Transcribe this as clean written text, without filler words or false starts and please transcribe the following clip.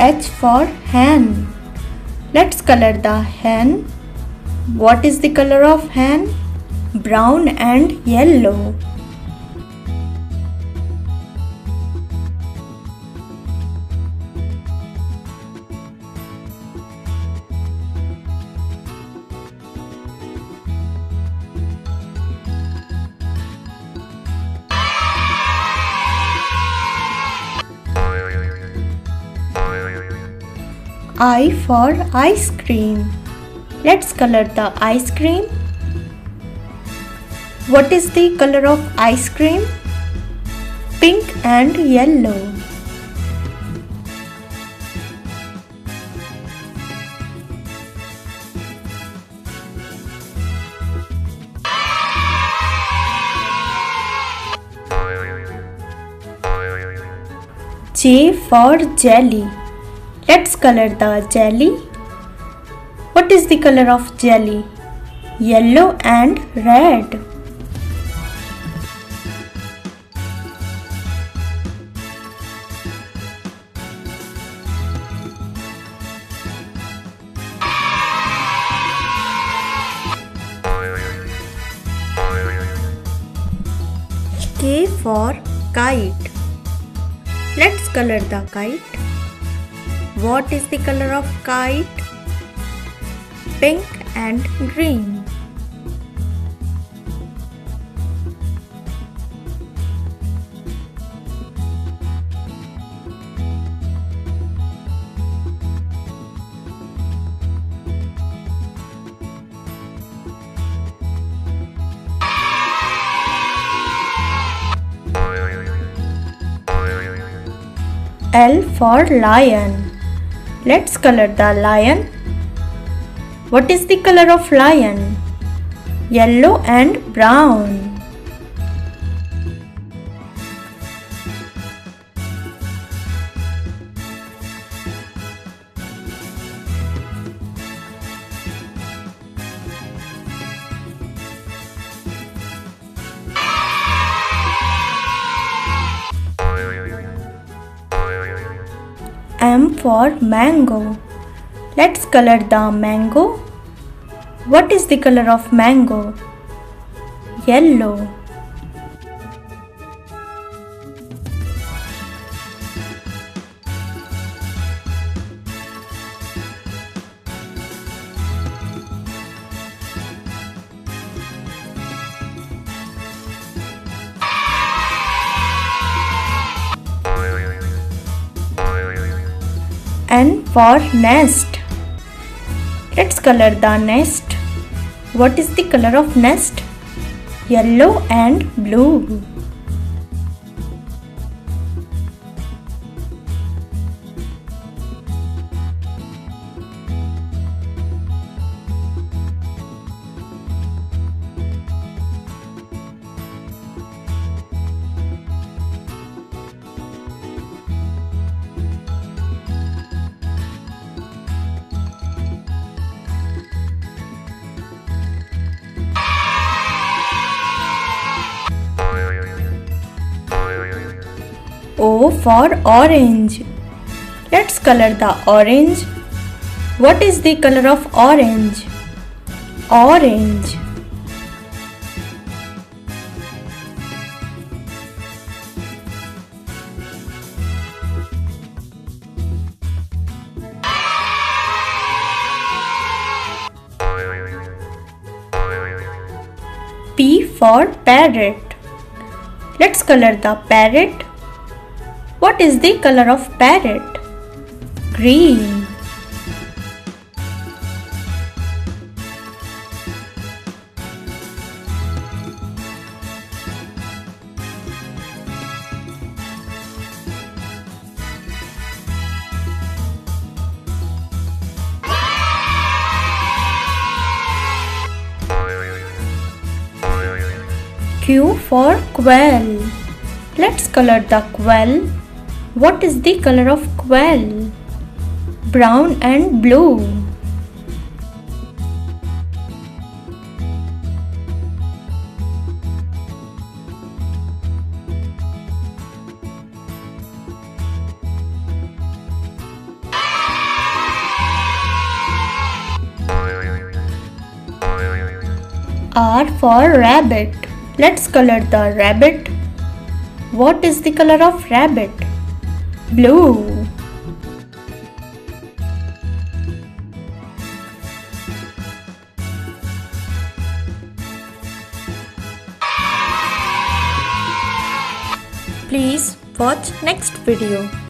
H for hen. Let's color the hen. What is the color of hen? Brown and yellow. I for ice cream. Let's color the ice cream. What is the color of ice cream? Pink and yellow. J for jelly. Let's color the jelly. What is the color of jelly? Yellow and red. K for kite. Let's color the kite. What is the color of kite? Pink and green. L for lion. Let's color the lion. What is the color of lion? Yellow and brown. M for mango. Let's color the mango. What is the color of mango? Yellow. N for nest. Let's color the nest. What is the color of nest? Yellow and blue. O for orange. Let's color the orange. What is the color of orange? Orange. P for parrot. Let's color the parrot. What is the color of parrot? Green. Q for quail. Let's color the quail. What is the color of quail? Brown and blue. R for rabbit. Let's color the rabbit. What is the color of rabbit? Blue. Please watch next video.